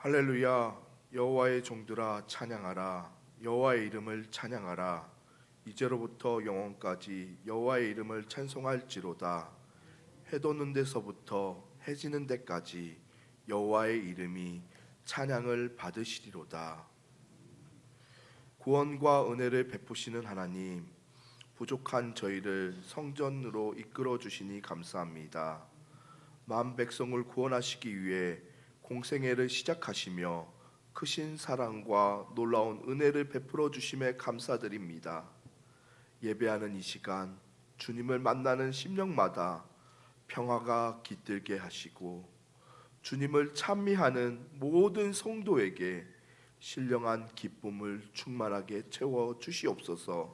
할렐루야. 여호와의 종들아 찬양하라. 여호와의 이름을 찬양하라. 이제로부터 영원까지 여호와의 이름을 찬송할지로다. 해 돋는 데서부터 해 지는 데까지 여호와의 이름이 찬양을 받으시리로다. 구원과 은혜를 베푸시는 하나님, 부족한 저희를 성전으로 이끌어 주시니 감사합니다. 만 백성을 구원하시기 위해 공생애를 시작하시며 크신 사랑과 놀라운 은혜를 베풀어 주심에 감사드립니다. 예배하는 이 시간 주님을 만나는 심령마다 평화가 깃들게 하시고 주님을 찬미하는 모든 성도에게 신령한 기쁨을 충만하게 채워 주시옵소서.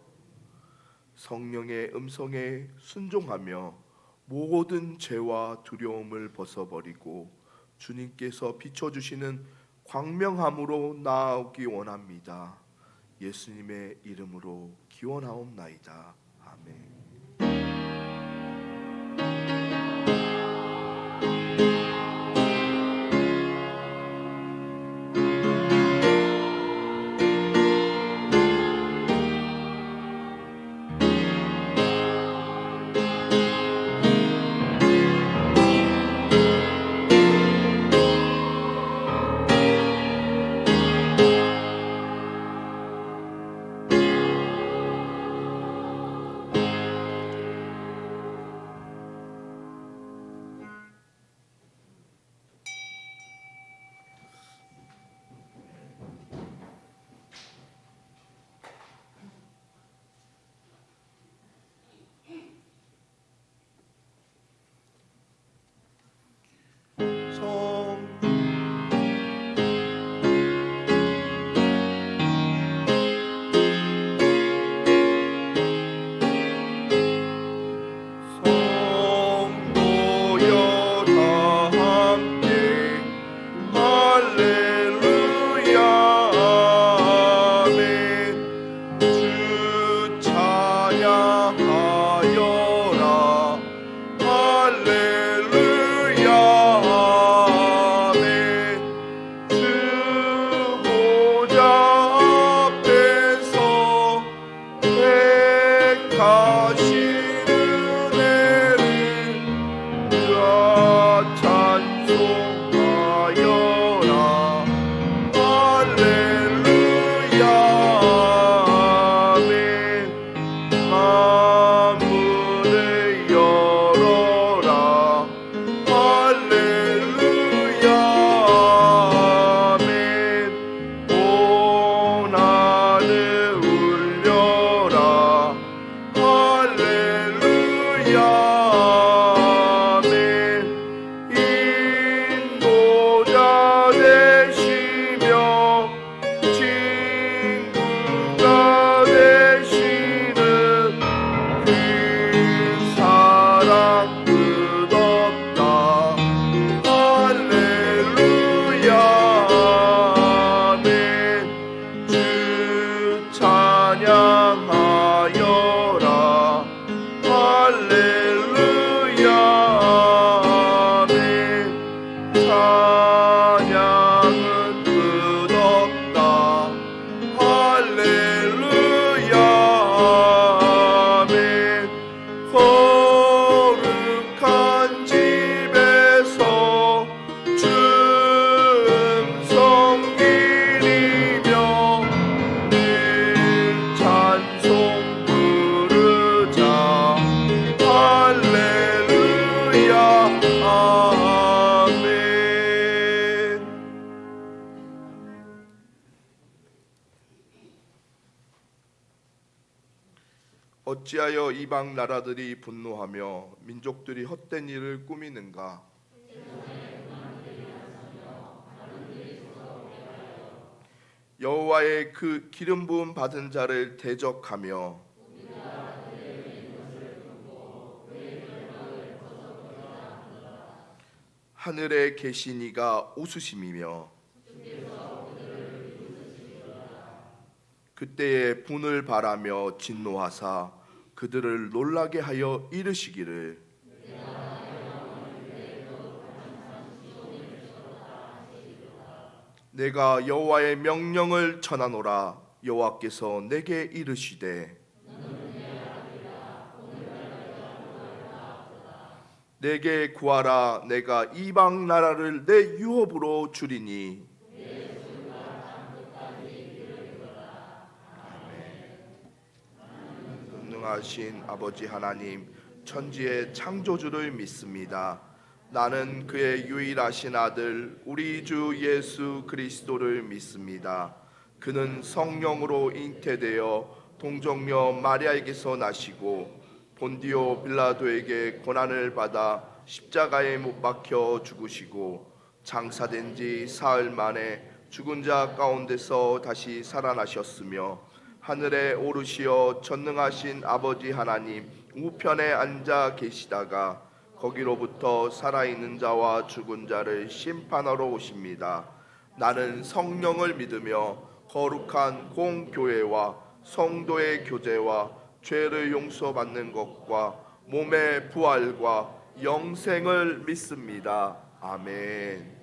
성령의 음성에 순종하며 모든 죄와 두려움을 벗어버리고 주님께서 비춰주시는 광명함으로 나아오기 원합니다. 예수님의 이름으로 기원하옵나이다. 아멘. 어찌하여 이방 나라들이 분노하며 민족들이 헛된 일을 꾸미는가? 여호와의 그 기름 부음 받은 자를 대적하며 하늘에 계신 이가 웃으심이며 그때에 분을 바라며 진노하사 그들을 놀라게 하여 이르시기를 내가 여호와의 명령을 전하노라. 여호와께서 내게 이르시되 내게 구하라. 내가 이방 나라를 내 유업으로 주리니. 전능하신 아버지 하나님, 천지의 창조주를 믿습니다. 나는 그의 유일하신 아들 우리 주 예수 그리스도를 믿습니다. 그는 성령으로 잉태되어 동정녀 마리아에게서 나시고 본디오 빌라도에게 고난을 받아 십자가에 못 박혀 죽으시고 장사된 지 사흘 만에 죽은 자 가운데서 다시 살아나셨으며 하늘에 오르시어 전능하신 아버지 하나님 우편에 앉아 계시다가 거기로부터 살아있는 자와 죽은 자를 심판하러 오십니다. 나는 성령을 믿으며 거룩한 공교회와 성도의 교제와 죄를 용서받는 것과 몸의 부활과 영생을 믿습니다. 아멘.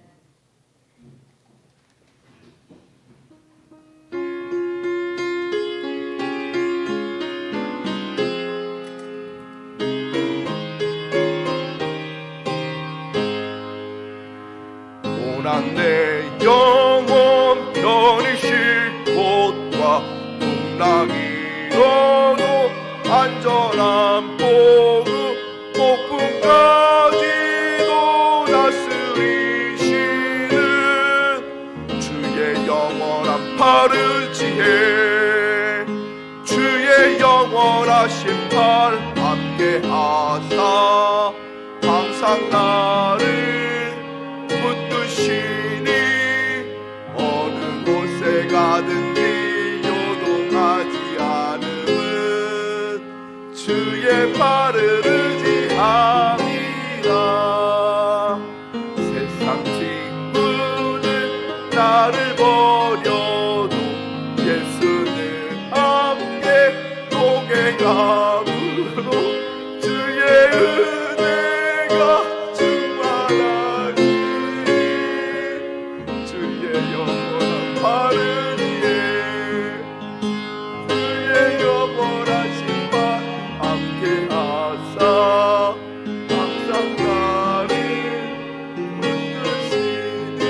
고난 내 영혼 편히 쉴 곳과 풍랑이로도 안전한 복음 폭풍까지도 다스리시는 주의 영원한 팔을 지혜 주의 영원하신 팔 함께하사 항상 나를 붙드시니 어느 곳에 가든지 요동하지 않음은 주의 팔을 의지함이라. 세상 친구는 나를 버려도 예수는 함께 동행함으로 주의 은혜가 충만하니 주의 영원한 팔을 위해 주의 영원하신 팔 함께하사 항상 나를 붙드시니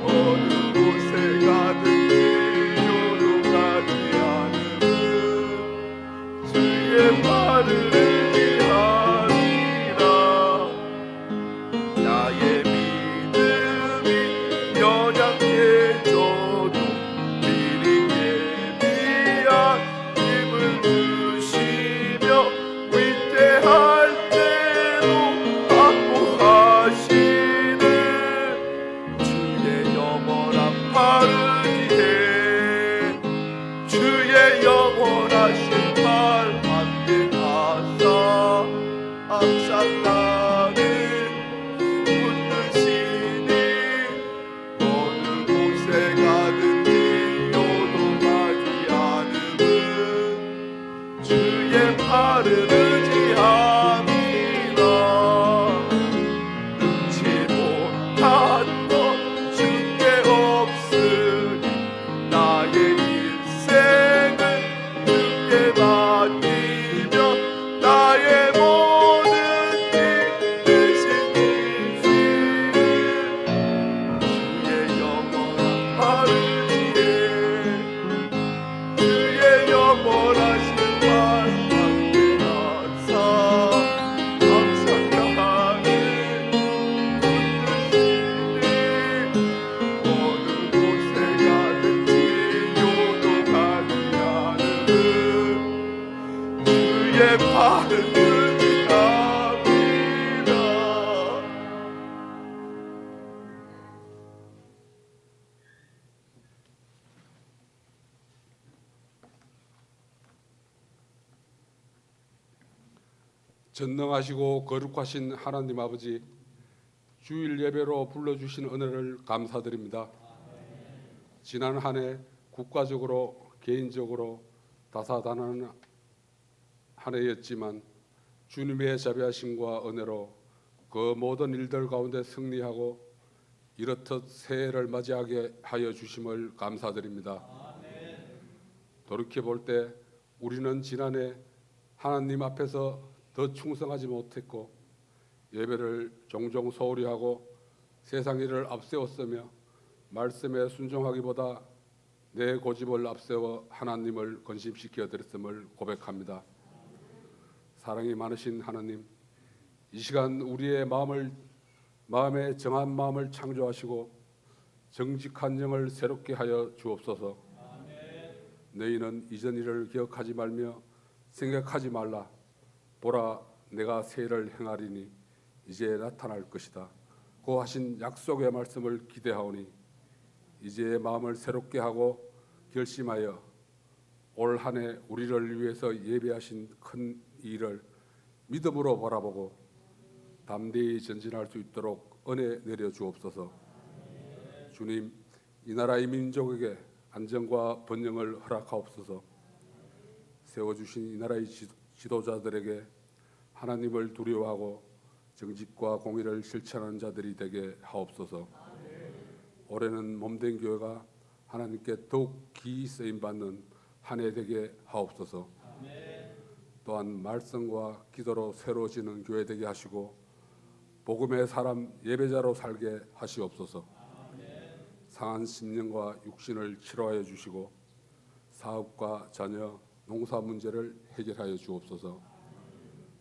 어느 곳에 가든지 요동하지 않음은 주의 팔을 의지하리라. 나의 믿음이 연약해져도 미리 예비한 힘을 주시며 위태할 때로 확보하시는 주의 영원한 팔을 위해 주의 영원하신 팔 함께하사 항상 나를 붙드시니 어느 곳에 가든지 요동하지 않음은 주의 팔을 의지함이라. 능치 못한 것 주께 없으니 나의 인생을 주께 맡기며 나의 모든 일 대신 지시는 주의 영원한 팔을 지혜 주의 영원하신 팔 함께하사 항상 나를 붙드시니 어느 곳에 가든지 요동하지 않음은 주의 팔을 의지함이라. 전능하시고 거룩하신 하나님 아버지, 주일 예배로 불러주신 은혜를 감사드립니다. 지난 한 해 국가적으로 개인적으로 다사다난한 한 해였지만 주님의 자비하심과 은혜로 그 모든 일들 가운데 승리하고 이렇듯 새해를 맞이하게 하여 주심을 감사드립니다. 돌이켜 볼 때 우리는 지난해 하나님 앞에서 더 충성하지 못했고 예배를 종종 소홀히 하고 세상 일을 앞세웠으며 말씀에 순종하기보다 내 고집을 앞세워 하나님을 건심시켜 드렸음을 고백합니다. 사랑이 많으신 하나님, 이 시간 우리의 마음에 정한 마음을 창조하시고 정직한 영을 새롭게 하여 주옵소서. 너희는 이전 일을 기억하지 말며 생각하지 말라. 보라, 내가 새해를 행하리니 이제 나타날 것이다. 고 하신 약속의 말씀을 기대하오니 이제 마음을 새롭게 하고 결심하여 올 한 해 우리를 위해서 예배하신 큰 일을 믿음으로 바라보고 담대히 전진할 수 있도록 은혜 내려 주옵소서. 주님, 이 나라의 민족에게 안정과 번영을 허락하옵소서. 세워주신 이 나라의 지도자들에게 하나님을 두려워하고 정직과 공의를 실천하는 자들이 되게 하옵소서. 올해는 몸된 교회가 하나님께 더욱 기이 쓰임받는 한 해 되게 하옵소서. 또한 말씀과 기도로 새로워지는 교회 되게 하시고 복음의 사람 예배자로 살게 하시옵소서. 상한 심령과 육신을 치료하여 주시고 사업과 자녀, 농사 문제를 해결하여 주옵소서.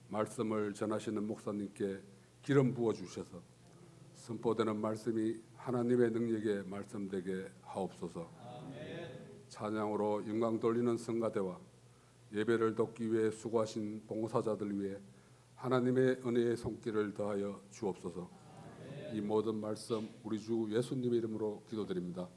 말씀을 전하시는 목사님께 기름 부어 주셔서 선포되는 말씀이 하나님의 능력의 말씀되게 하옵소서. 찬양으로 영광 돌리는 성가대와 예배를 돕기 위해 수고하신 봉사자들 위해 하나님의 은혜의 손길을 더하여 주옵소서. 이 모든 말씀 우리 주 예수님의 이름으로 기도드립니다.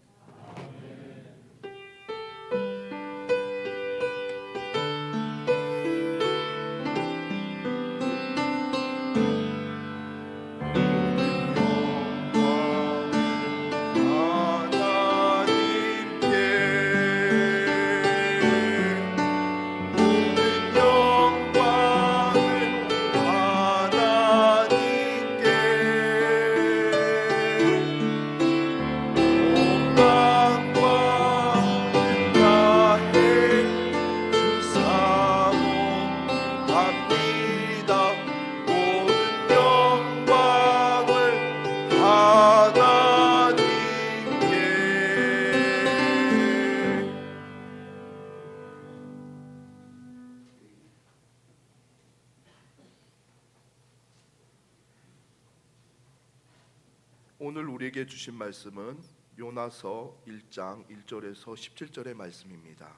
오늘 우리에게 주신 말씀은 요나서 1장 1절에서 17절의 말씀입니다.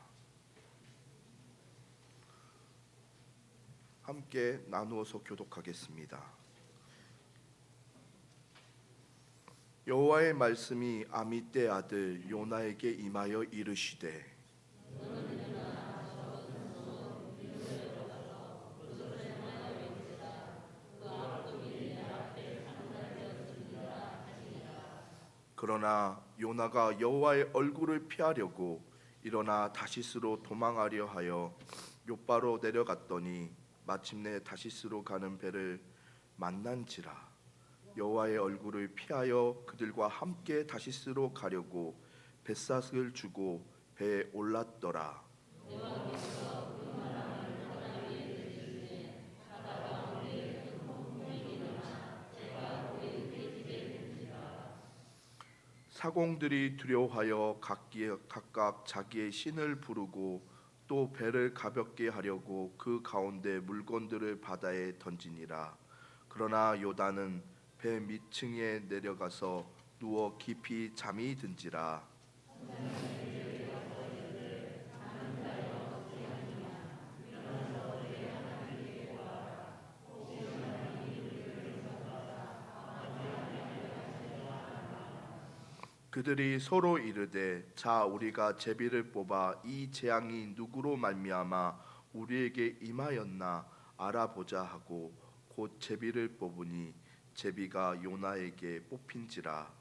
함께 나누어서 교독하겠습니다. 여호와의 말씀이 아미떼 아들 요나에게 임하여 이르시되 그러나 요나가 여호와의 얼굴을 피하려고 일어나 다시스로 도망하려 하여 욥바로 내려갔더니 마침내 다시스로 가는 배를 만난지라. 여호와의 얼굴을 피하여 그들과 함께 다시스로 가려고 뱃삭을 주고 배에 올랐더라. 사공들이 두려워하여 각각 자기의 신을 부르고 또 배를 가볍게 하려고 그 가운데 물건들을 바다에 던지니라. 그러나 요나는 배 밑층에 내려가서 누워 깊이 잠이 든지라. 그들이 서로 이르되 자 우리가 제비를 뽑아 이 재앙이 누구로 말미암아 우리에게 임하였나 알아보자 하고 곧 제비를 뽑으니 제비가 요나에게 뽑힌지라.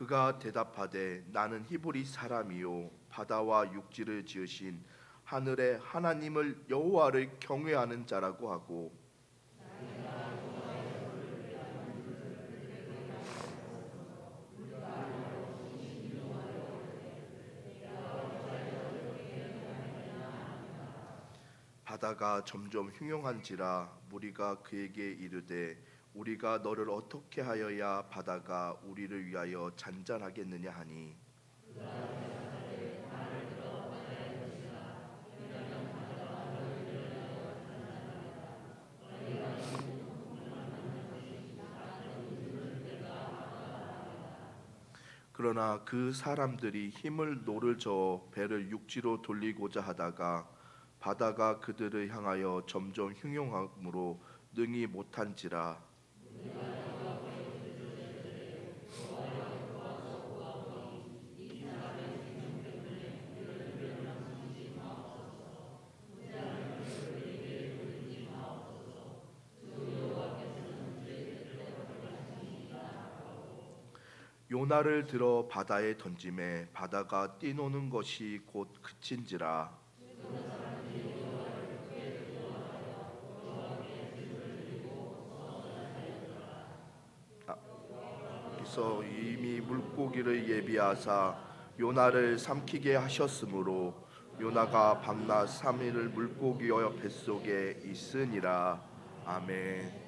그가 대답하되 나는 히브리 사람이요 바다와 육지를 지으신 하늘의 하나님을 여호와를 경외하는 자라고 하고 바다가 점점 흉용한지라 무리가 그에게 이르되 우리가 너를 어떻게 하여야 바다가 우리를 위하여 잔잔하겠느냐 하니 그러나 그 사람들이 힘을 노를 저어 배를 육지로 돌리고자 하다가 바다가 그들을 향하여 점점 흉용함으로 능히 못한지라 요나를 들어 바다에 던짐에 바다가 뛰노는 것이 곧 그친지라 여기서 이미 물고기를 예비하사 요나를 삼키게 하셨으므로 요나가 밤낮 3일을 물고기의 뱃속에 있으니라. 아멘.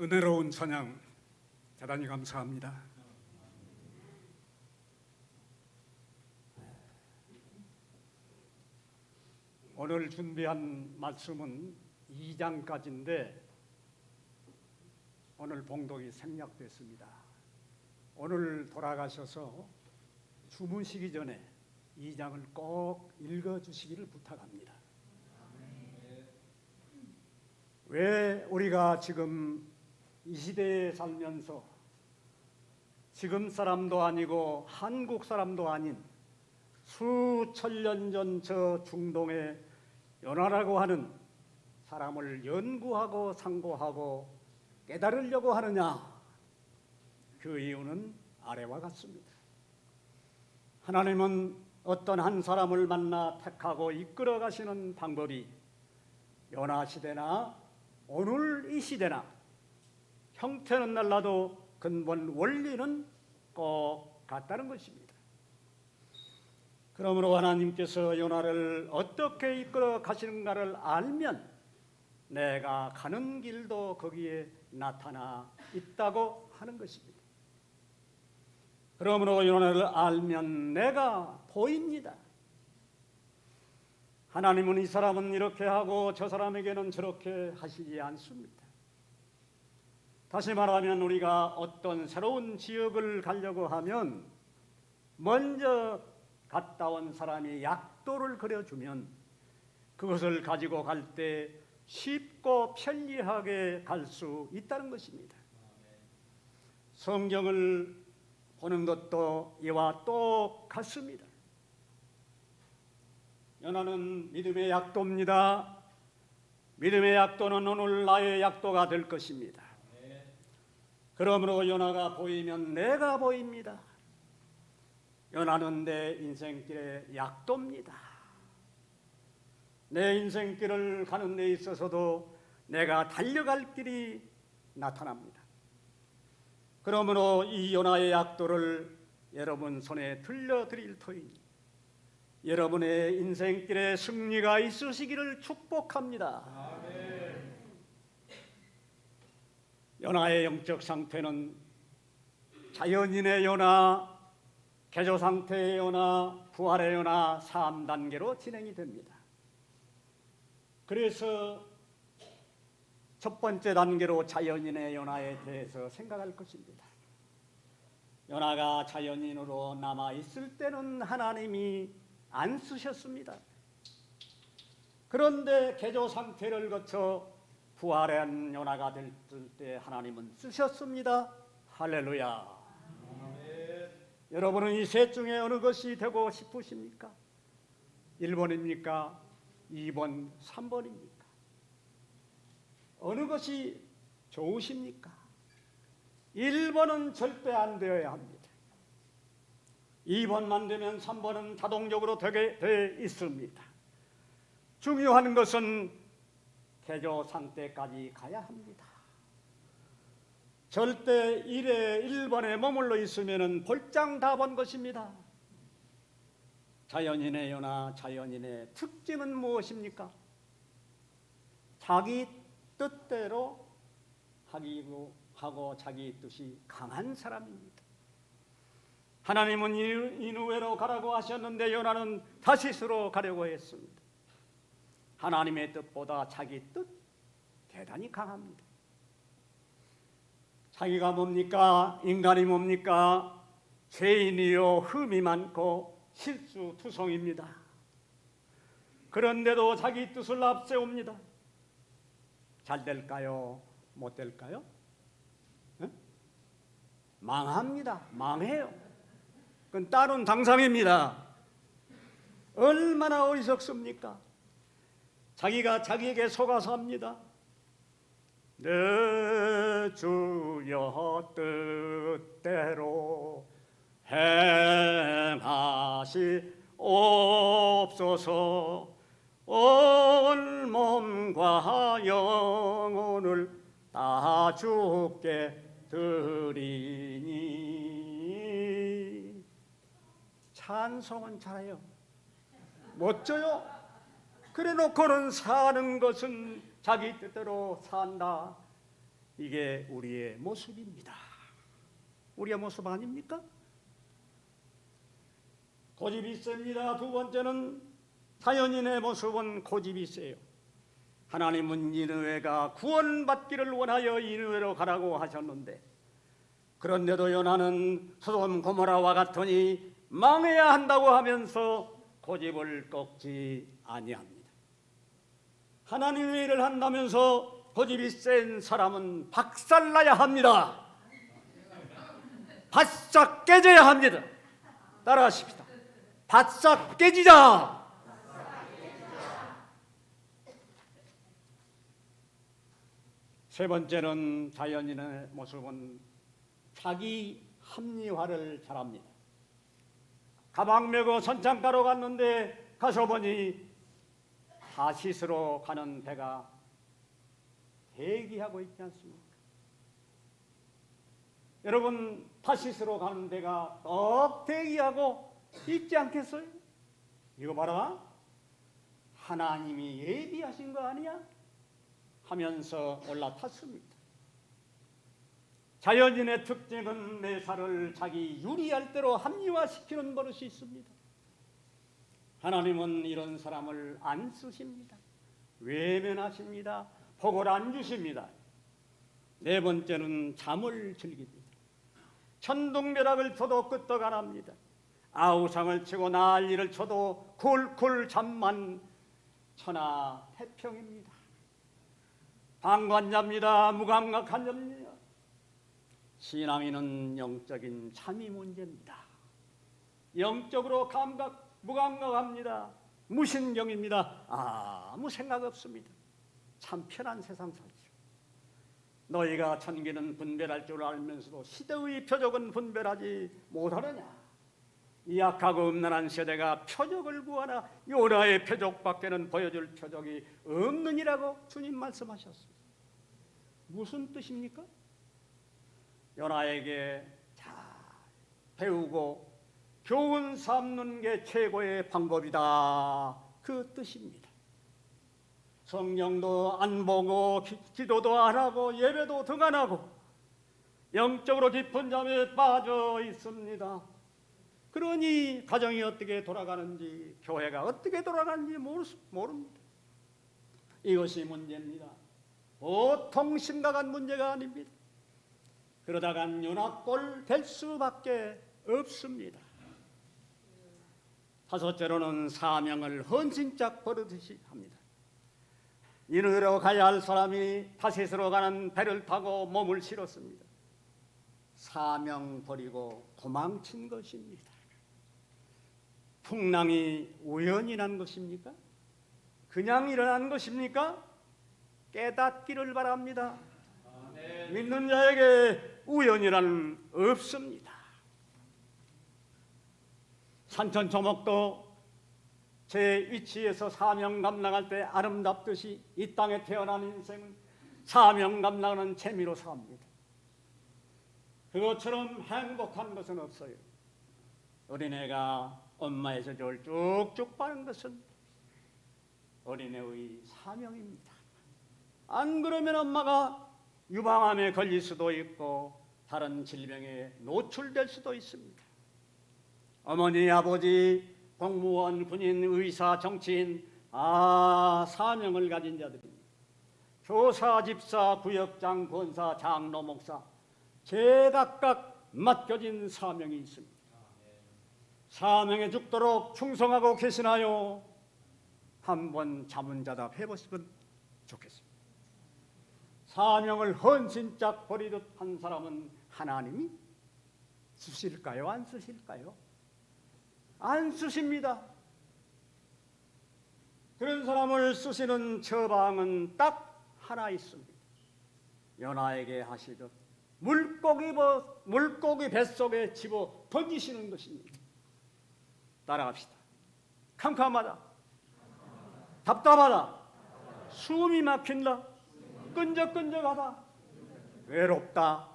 은혜로운 찬양 대단히 감사합니다. 오늘 준비한 말씀은 2장까지인데 오늘 봉독이 생략됐습니다. 오늘 돌아가셔서 주무시기 전에 2장을 꼭 읽어주시기를 부탁합니다. 왜 우리가 지금 이 시대에 살면서 지금 사람도 아니고 한국 사람도 아닌 수천 년 전 저 중동의 요나라고 하는 사람을 연구하고 상고하고 깨달으려고 하느냐? 그 이유는 아래와 같습니다. 하나님은 어떤 한 사람을 만나 택하고 이끌어 가시는 방법이 요나 시대나 오늘 이 시대나 형태는 달라도 근본 원리는 꼭 같다는 것입니다. 그러므로 하나님께서 요나를 어떻게 이끌어 가시는가를 알면 내가 가는 길도 거기에 나타나 있다고 하는 것입니다. 그러므로 요나를 알면 내가 보입니다. 하나님은 이 사람은 이렇게 하고 저 사람에게는 저렇게 하시지 않습니다. 다시 말하면 우리가 어떤 새로운 지역을 가려고 하면 먼저 갔다 온 사람이 약도를 그려주면 그것을 가지고 갈 때 쉽고 편리하게 갈 수 있다는 것입니다. 성경을 보는 것도 이와 똑같습니다. 요나는 믿음의 약도입니다. 믿음의 약도는 오늘 나의 약도가 될 것입니다. 그러므로 요나가 보이면 내가 보입니다. 요나는 내 인생길의 약도입니다. 내 인생길을 가는 데 있어서도 내가 달려갈 길이 나타납니다. 그러므로 이 요나의 약도를 여러분 손에 들려드릴 터이니 여러분의 인생길에 승리가 있으시기를 축복합니다. 아멘. 요나의 영적 상태는 자연인의 요나, 개조 상태의 요나, 부활의 요나 3단계로 진행이 됩니다. 그래서 첫 번째 단계로 자연인의 요나에 대해서 생각할 것입니다. 요나가 자연인으로 남아 있을 때는 하나님이 안 쓰셨습니다. 그런데 개조 상태를 거쳐 부활한 요나가 될 때 하나님은 쓰셨습니다. 할렐루야. 여러분은 이 셋 중에 어느 것이 되고 싶으십니까? 1번입니까? 2번, 3번입니까? 어느 것이 좋으십니까? 1번은 절대 안 되어야 합니다. 2번만 되면 3번은 자동적으로 되게 돼 있습니다. 중요한 것은 개조 상태까지 가야 합니다. 절대 1번에 머물러 있으면 볼장 다 본 것입니다. 자연인의 요나, 자연인의 특징은 무엇입니까? 자기 뜻대로 하고 자기 뜻이 강한 사람입니다. 하나님은 니느웨로 가라고 하셨는데 요나는 다시스로 가려고 했습니다. 하나님의 뜻보다 자기 뜻 대단히 강합니다. 자기가 뭡니까? 인간이 뭡니까? 죄인이요 흠이 많고 실수투성입니다. 그런데도 자기 뜻을 앞세웁니다. 잘 될까요? 못 될까요? 망합니다. 망해요. 그건 따른 당상입니다. 얼마나 어리석습니까? 자기가 자기에게 속아서 합니다. 내 주여 뜻대로 행하시옵소서. 온 몸과 영혼을 다 주께 드리니. 찬송은 잘해요. 멋져요. 그래 놓고는 사는 것은 자기 뜻대로 산다. 이게 우리의 모습입니다. 우리의 모습 아닙니까? 고집이 셉니다. 두 번째는 자연인의 모습은 고집이 세요. 하나님은 니느웨가 구원받기를 원하여 니느웨로 가라고 하셨는데, 그런데도 요나는 소돔 고모라와 같으니 망해야 한다고 하면서 고집을 꺾지 아니합니다. 하나님의 일을 한다면서 고집이 센 사람은 박살나야 합니다. 바싹 깨져야 합니다. 따라하십시다. 바싹 깨지자. 세 번째는 자연인의 모습은 자기 합리화를 잘합니다. 가방 메고 선창가로 갔는데 가서 보니 타시스로 가는 배가 대기하고 있지 않습니까? 여러분, 타시스로 가는 배가 꼭 대기하고 있지 않겠어요? 이거 봐라, 하나님이 예비하신 거 아니야? 하면서 올라탔습니다. 자연인의 특징은 매사를 자기 유리할 대로 합리화시키는 버릇이 있습니다. 하나님은 이런 사람을 안 쓰십니다. 외면하십니다. 복을 안 주십니다. 네 번째는 잠을 즐깁니다. 천둥벼락을 쳐도 끄떡 안 합니다. 아우상을 치고 난리를 쳐도 굴굴 잠만 천하태평입니다. 방관자입니다. 무감각한 자입니다. 신앙인은 영적인 참이 문제입니다. 영적으로 무감각합니다. 무신경입니다. 아무 생각 없습니다. 참 편한 세상 살죠. 너희가 천기는 분별할 줄 알면서도 시대의 표적은 분별하지 못하느냐. 이 약하고 음란한 세대가 표적을 구하나 요나의 표적밖에는 보여줄 표적이 없느니라고 주님 말씀하셨습니다. 무슨 뜻입니까? 요나에게 잘 배우고 교훈 삼는 게 최고의 방법이다, 그 뜻입니다. 성경도 안 보고 기도도 안 하고 예배도 등 안 하고 영적으로 깊은 잠에 빠져 있습니다. 그러니 가정이 어떻게 돌아가는지, 교회가 어떻게 돌아가는지 모릅니다. 이것이 문제입니다. 보통 심각한 문제가 아닙니다. 그러다간 요나꼴 될 수밖에 없습니다. 다섯째로는 사명을 헌신짝 버릇이 합니다. 니느웨로 가야 할 사람이 타셋으로 가는 배를 타고 몸을 실었습니다. 사명 버리고 도망친 것입니다. 풍랑이 우연히 난 것입니까? 그냥 일어난 것입니까? 깨닫기를 바랍니다. 아멘. 믿는 자에게 우연이란 없습니다. 산천초목도 제 위치에서 사명 감당할 때 아름답듯이 이 땅에 태어난 인생은 사명 감당하는 재미로 삽니다. 그것처럼 행복한 것은 없어요. 어린애가 엄마의 젖을 쭉쭉 빠는 것은 어린애의 사명입니다. 안 그러면 엄마가 유방암에 걸릴 수도 있고 다른 질병에 노출될 수도 있습니다. 어머니, 아버지, 공무원, 군인, 의사, 정치인, 사명을 가진 자들입니다. 교사, 집사, 구역장, 권사, 장로, 목사, 제각각 맡겨진 사명이 있습니다. 사명에 죽도록 충성하고 계시나요? 한번 자문자답 해보시면 좋겠습니다. 사명을 헌신짝 버리듯 한 사람은 하나님이 쓰실까요? 안 쓰실까요? 안 쓰십니다. 그런 사람을 쓰시는 처방은 딱 하나 있습니다. 요나에게 하시듯 물고기 뱃속에 집어 던지시는 것입니다. 따라갑시다. 캄캄하다, 답답하다, 숨이 막힌다, 끈적끈적하다, 외롭다,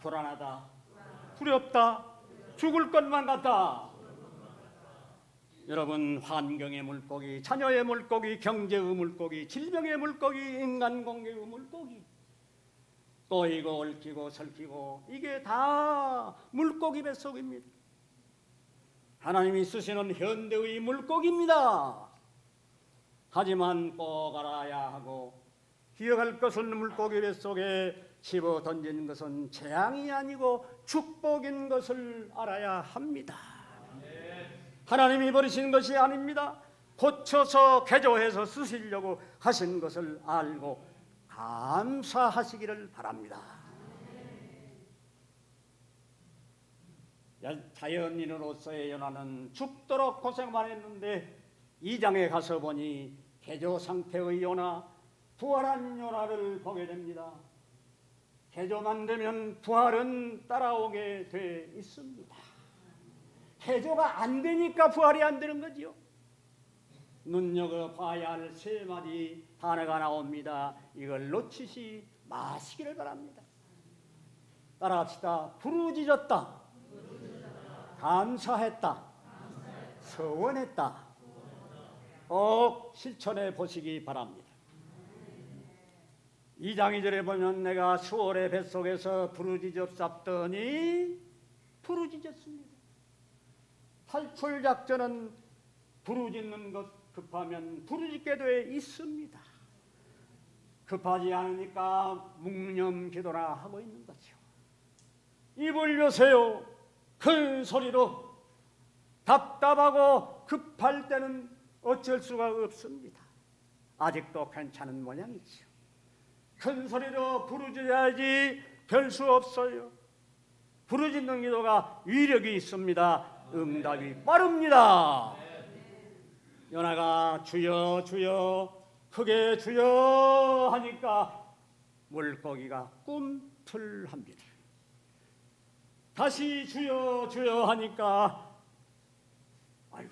불안하다, 두렵다, 죽을 것만 같다. 여러분, 환경의 물고기, 자녀의 물고기, 경제의 물고기, 질병의 물고기, 인간관계의 물고기, 또이고 얽히고 설키고 이게 다 물고기 뱃속입니다. 하나님이 쓰시는 현대의 물고기입니다. 하지만 꼭 알아야 하고 기억할 것은 물고기 뱃속에 집어 던진 것은 재앙이 아니고 축복인 것을 알아야 합니다. 하나님이 버리신 것이 아닙니다. 고쳐서 개조해서 쓰시려고 하신 것을 알고 감사하시기를 바랍니다. 자연인으로서의 요나는 죽도록 고생만 했는데 2장에 가서 보니 개조 상태의 요나, 부활한 요나를 보게 됩니다. 개조만 되면 부활은 따라오게 돼 있습니다. 개조가 안 되니까 부활이 안 되는 거지요. 눈여겨봐야 할 3마디 단어가 나옵니다. 이걸 놓치지 마시기를 바랍니다. 따라합시다. 부르짖었다, 감사했다, 서원했다. 꼭 실천해 보시기 바랍니다. 2장 2절에 보면 내가 수월의 뱃속에서 부르짖었더니 부르짖었습니다. 탈출 작전은 부르짖는 것 급하면 부르짖게 돼 있습니다. 급하지 않으니까 묵념 기도나 하고 있는 거죠. 입을 여세요. 큰 소리로. 답답하고 급할 때는 어쩔 수가 없습니다. 아직도 괜찮은 모양이죠. 큰 소리로 부르짖어야지 별 수 없어요. 부르짖는 기도가 위력이 있습니다. 응답이 빠릅니다. 요나가 주여 주여 크게 주여 하니까 물고기가 꿈틀합니다. 다시 주여 주여 하니까 아유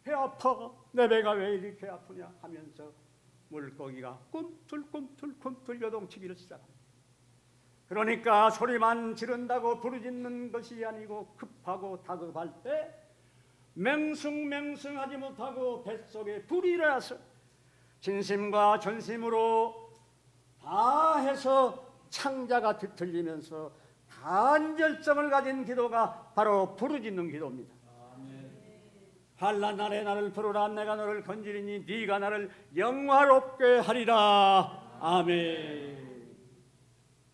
배 아파, 내 배가 왜 이렇게 아프냐 하면서 물고기가 꿈틀꿈틀 요동치기를 시작합니다. 그러니까 소리만 지른다고 부르짖는 것이 아니고 급하고 다급할 때 맹숭맹숭하지 못하고 뱃속에 불이 일어나서 진심과 전심으로 다 해서 창자가 뒤틀리면서 간절성을 가진 기도가 바로 부르짖는 기도입니다. 환난 날에 나를 부르라. 내가 너를 건지리니 네가 나를 영화롭게 하리라. 아멘.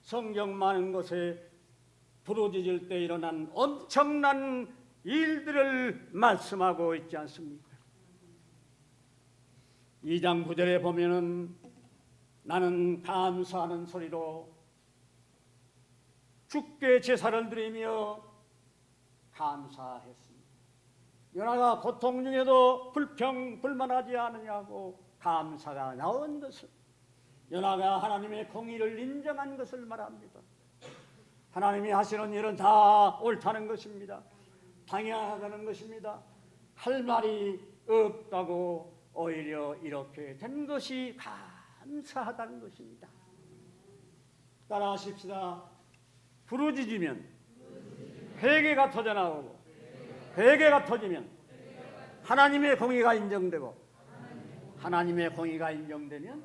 성경 많은 곳에 부르짖을 때 일어난 엄청난 일들을 말씀하고 있지 않습니까? 2장 9절에 보면은 나는 감사하는 소리로 주께 제사를 드리며 감사했습니다. 요나가 고통 중에도 불만하지 않으냐고 감사가 나온 것을, 요나가 하나님의 공의를 인정한 것을 말합니다. 하나님이 하시는 일은 다 옳다는 것입니다. 당연하다는 것입니다. 할 말이 없다고 오히려 이렇게 된 것이 감사하다는 것입니다. 따라하십시다. 부르짖으면 회개가 터져나오고, 회개가 터지면 하나님의 공의가 인정되고, 하나님의 공의가 인정되면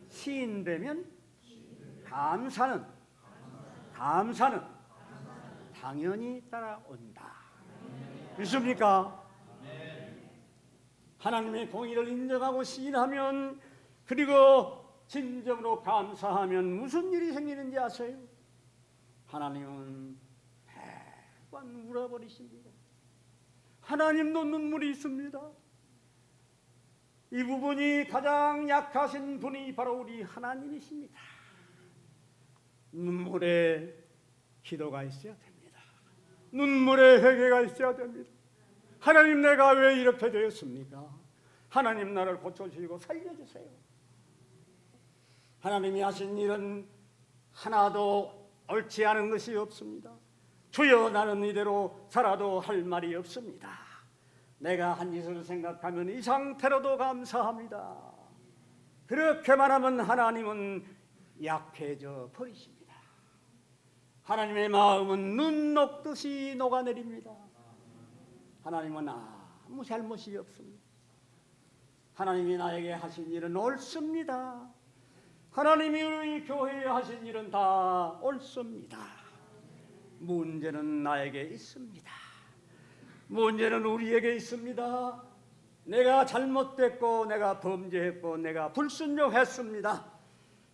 시인되면 감사는 당연히 따라온다. 믿습니까? 하나님의 공의를 인정하고 시인하면, 그리고 진정으로 감사하면 무슨 일이 생기는지 아세요? 하나님은 배관 울어버리십니다. 하나님도 눈물이 있습니다. 이 부분이 가장 약하신 분이 바로 우리 하나님이십니다. 눈물의 기도가 있어야 됩니다. 눈물의 회개가 있어야 됩니다. 하나님, 내가 왜 이렇게 되었습니까? 하나님, 나를 고쳐주시고 살려주세요. 하나님이 하신 일은 하나도 옳지 않은 것이 없습니다. 주여, 나는 이대로 살아도 할 말이 없습니다. 내가 한 짓을 생각하면 이 상태로도 감사합니다. 그렇게 말하면 하나님은 약해져 버리십니다. 하나님의 마음은 눈 녹듯이 녹아내립니다. 하나님은 아무 잘못이 없습니다. 하나님이 나에게 하신 일은 옳습니다. 하나님이 우리 교회에 하신 일은 다 옳습니다. 문제는 나에게 있습니다. 문제는 우리에게 있습니다. 내가 잘못됐고 내가 범죄했고 내가 불순종했습니다.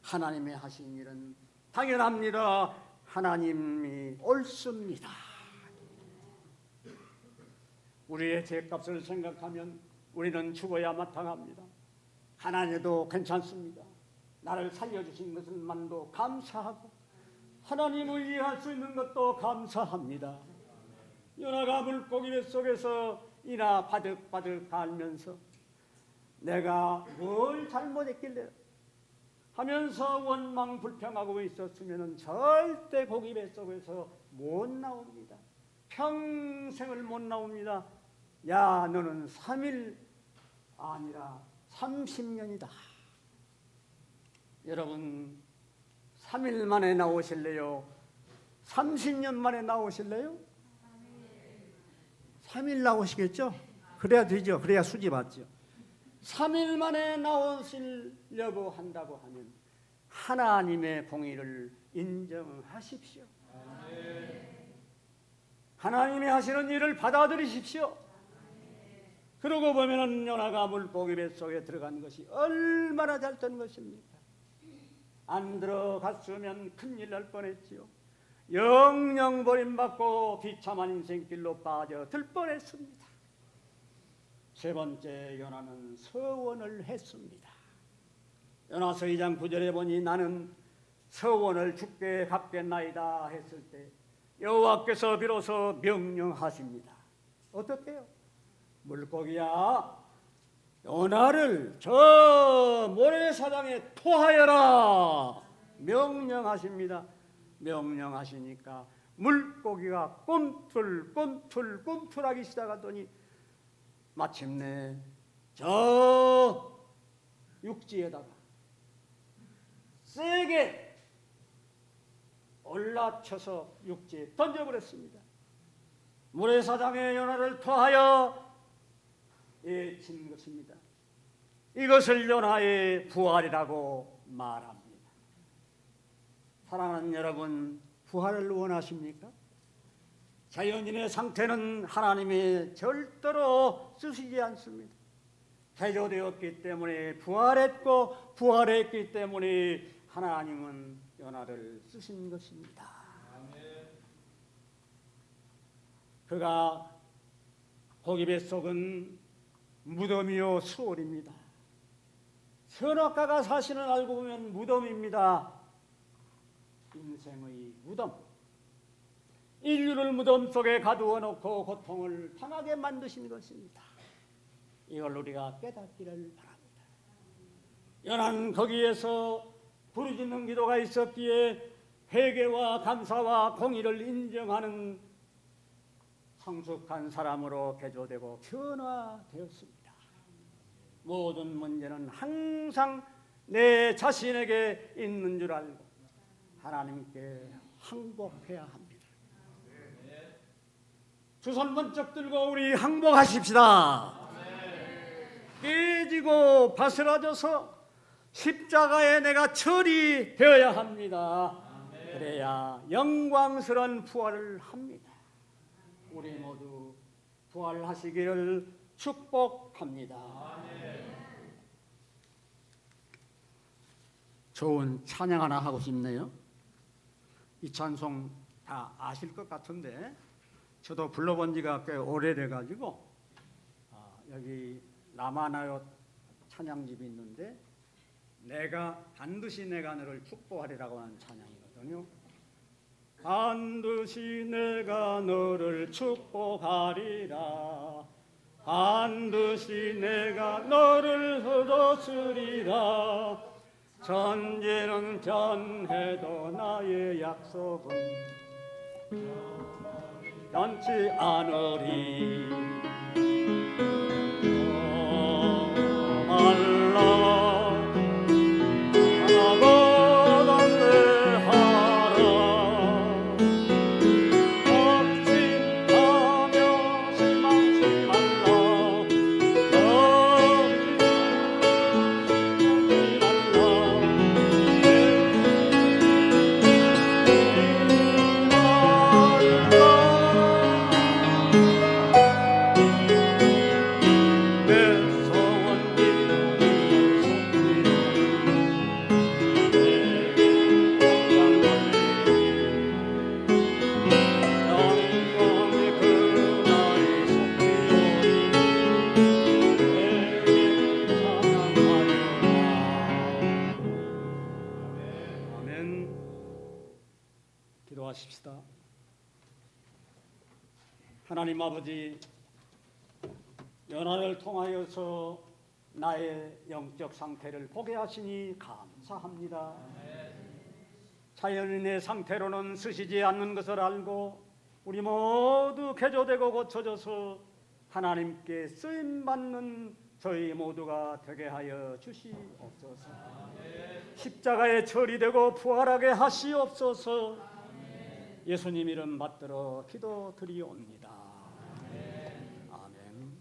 하나님이 하신 일은 당연합니다. 하나님이 옳습니다. 우리의 죄값을 생각하면 우리는 죽어야 마땅합니다. 하나님도 괜찮습니다. 나를 살려주신 것만도 감사하고 하나님을 이해할 수 있는 것도 감사합니다. 요나가 물고기 뱃속에서 이나 바득바득 갈면서 내가 뭘 잘못했길래 하면서 원망 불평하고 있었으면 절대 고기 뱃속에서 못 나옵니다. 평생을 못 나옵니다. 야, 너는 3일 아니라 30년이다. 여러분 3일 만에 나오실래요? 30년 만에 나오실래요? 3일 나오시겠죠? 그래야 되죠. 그래야 수지 받죠. 3일 만에 나오시려고 한다고 하면 하나님의 공의를 인정하십시오. 하나님이 하시는 일을 받아들이십시오. 그러고 보면 요나가 물고기 뱃속에 들어간 것이 얼마나 잘 된 것입니까? 안 들어갔으면 큰일 날 뻔했지요. 영영 버림받고 비참한 인생길로 빠져들 뻔했습니다. 세 번째, 요나는 서원을 했습니다. 요나서 2장 9절에 보니 나는 서원을 주께 갚겠나이다 했을 때 여호와께서 비로소 명령하십니다. 어떻게요? 물고기야, 요나를 저 모래사장에 토하여라 명령하십니다. 명령하시니까 물고기가 꿈틀꿈틀꿈틀하기 시작하더니 마침내 저 육지에다가 세게 올라쳐서 육지에 던져버렸습니다. 모래사장에 요나를 토하여 친 것입니다. 이것을 요나의 부활이라고 말합니다. 사랑하는 여러분, 부활을 원하십니까? 자연인의 상태는 하나님이 절대로 쓰시지 않습니다. 해조되었기 때문에 부활했고 부활했기 때문에 하나님은 요나를 쓰신 것입니다. 그가 고기 뱃속은 무덤이요 수월입니다. 선악가가 사실은 알고 보면 무덤입니다. 인생의 무덤, 인류를 무덤 속에 가두어 놓고 고통을 당하게 만드신 것입니다. 이걸 우리가 깨닫기를 바랍니다. 요나는 거기에서 부르짖는 기도가 있었기에 회개와 감사와 공의를 인정하는 성숙한 사람으로 개조되고 변화되었습니다. 모든 문제는 항상 내 자신에게 있는 줄 알고 하나님께 항복해야 합니다. 두 손 번쩍 들고 우리 항복하십시다. 깨지고 바스라져서 십자가에 내가 철이 되어야 합니다. 그래야 영광스러운 부활을 합니다. 우리 모두 부활하시기를 축복합니다. 좋은 찬양 하나 하고 싶네요. 이 찬송 다 아실 것 같은데 저도 불러본 지가 꽤 오래돼가지고 여기 라마나요 찬양집이 있는데 반드시 내가 너를 축복하리라고 하는 찬양이거든요. 반드시 내가 너를 축복하리라, 반드시 내가 너를 얻어주리라, 전제는 변해도 나의 약속은 변치 않으리. 말라 기도하십시다. 하나님 아버지, 연화를 통하여서 나의 영적 상태를 보게 하시니 감사합니다. 자연인의 상태로는 쓰시지 않는 것을 알고 우리 모두 개조되고 고쳐져서 하나님께 쓰임받는 저희 모두가 되게 하여 주시옵소서. 십자가에 처리되고 부활하게 하시옵소서. 예수님 이름 받들어 기도드리옵니다. 아멘.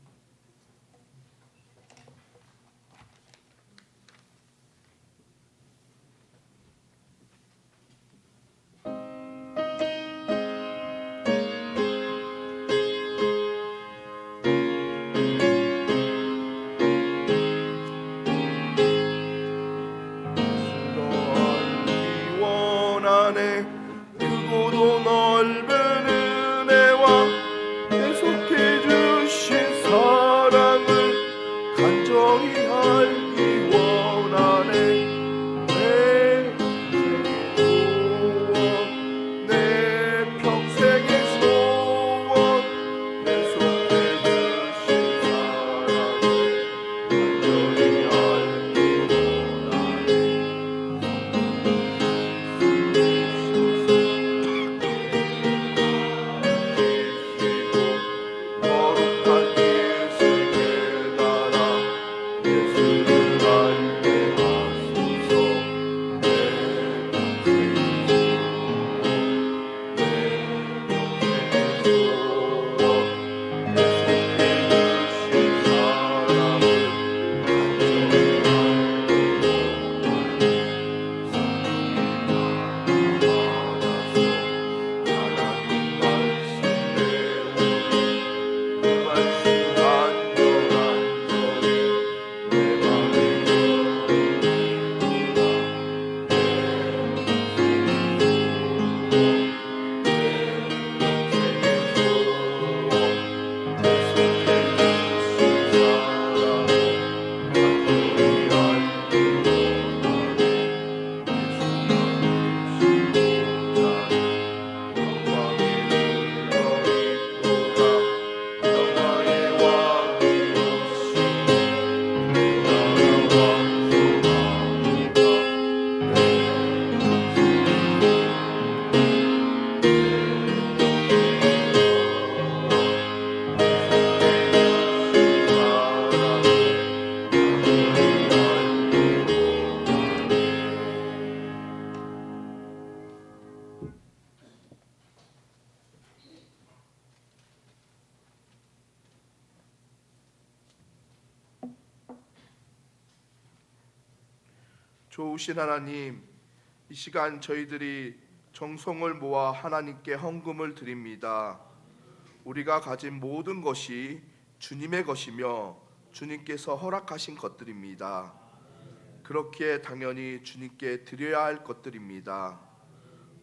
알기 원하네 크고도 넓은 은혜와 계속해 주신 사랑을 간절히 알기 원하네 내 소원 내 평생의 소원 계속해 주신 사랑을 간절히 알기 원하네 거룩한 예수 깨달아 예수를 알게 하소서 내 평생의 소원 계속해 주신 사랑을 간절히 하나님 말씀 배우니 그 말씀 간절한절히 내 맘에 들어오니라 좋으신 하나님, 이 시간 저희들이 정성을 모아 하나님께 헌금을 드립니다. 우리가 가진 모든 것이 주님의 것이며 주님께서 허락하신 것들입니다. 그렇기에 당연히 주님께 드려야 할 것들입니다.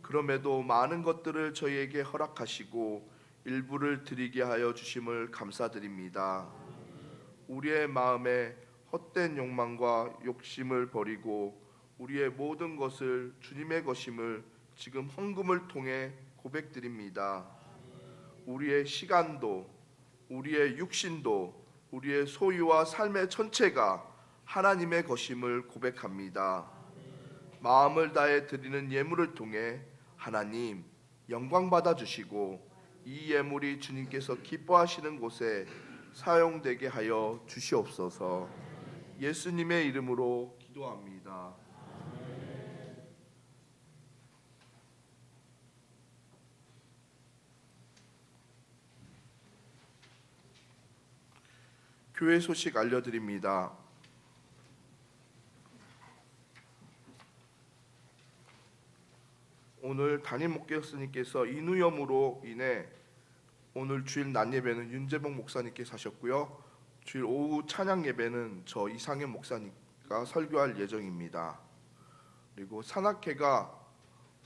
그럼에도 많은 것들을 저희에게 허락하시고 일부를 드리게 하여 주심을 감사드립니다. 우리의 마음에 헛된 욕망과 욕심을 버리고 우리의 모든 것을 주님의 것임을 지금 헌금을 통해 고백드립니다. 우리의 시간도 우리의 육신도 우리의 소유와 삶의 전체가 하나님의 것임을 고백합니다. 마음을 다해 드리는 예물을 통해 하나님 영광 받아 주시고 이 예물이 주님께서 기뻐하시는 곳에 사용되게 하여 주시옵소서. 예수님의 이름으로 기도합니다. 교회 소식 알려드립니다. 오늘 담임 목사님께서 인후염으로 인해 오늘 주일 낮 예배는 윤재봉 목사님께서 하셨고요. 주일 오후 찬양 예배는 저 이상현 목사님과 설교할 예정입니다. 그리고 산악회가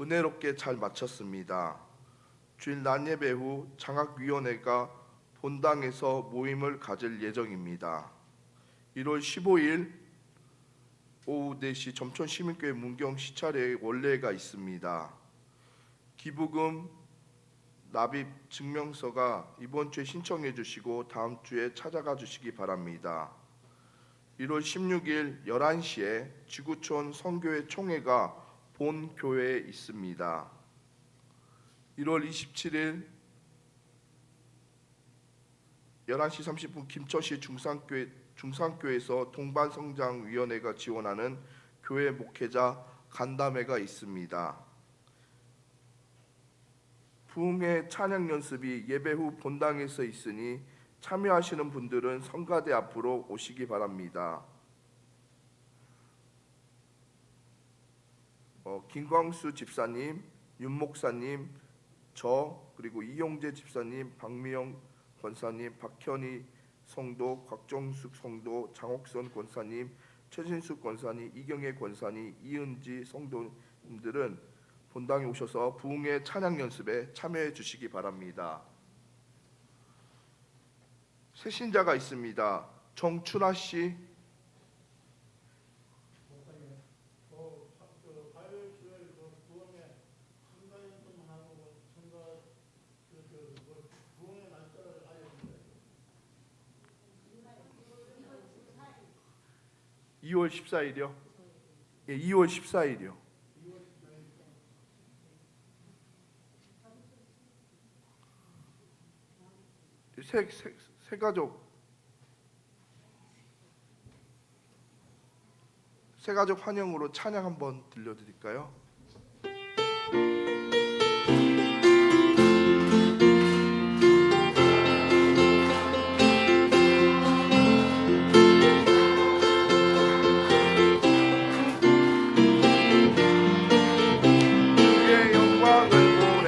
은혜롭게 잘 마쳤습니다. 주일 낮 예배 후 장학위원회가 본당에서 모임을 가질 예정입니다. 1월 15일 오후 4시 점촌시민교회 문경 시찰회 원례가 있습니다. 기부금 납입 증명서가 이번 주에 신청해 주시고 다음 주에 찾아가 주시기 바랍니다. 1월 16일 11시에 지구촌 선교회 총회가 본 교회에 있습니다. 1월 27일 11시 30분 김천시 중산교회에서 동반성장위원회가 지원하는 교회 목회자 간담회가 있습니다. 부흥회 찬양 연습이 예배 후 본당에서 있으니 참여하시는 분들은 성가대 앞으로 오시기 바랍니다. 김광수 집사님, 윤 목사님, 저 그리고 이용재 집사님, 박미영 권사님, 박현희 성도, 곽정숙 성도, 장옥선 권사님, 최진숙 권사님, 이경혜 권사님, 이은지 성도님들은 본당에 오셔서 부흥회 찬양 연습에 참여해 주시기 바랍니다. 새신자가 있습니다. 정춘아 씨. (2월 14일이요) 예, 2월 14일이요. 새 가족 환영으로 찬양 한번 들려드릴까요? 주의 영광을 보내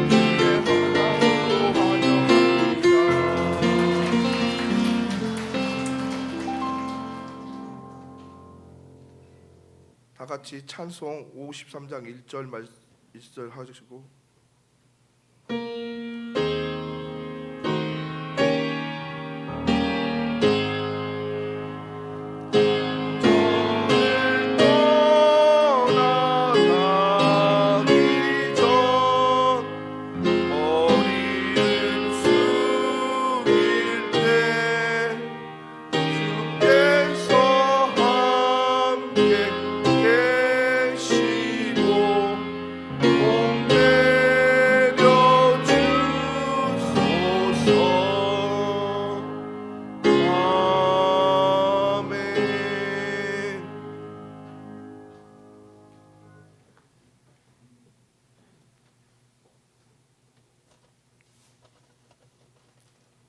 주의 영광으로 환영합니다. 다 같이 찬송 53장 1절 하시고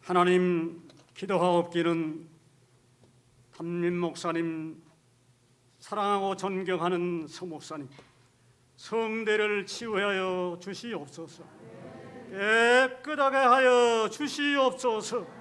하나님, 기도하옵기는 담임 목사님, 사랑하고 존경하는 서목사님, 성대를 치유하여 주시옵소서. 깨끗하게 하여 주시옵소서.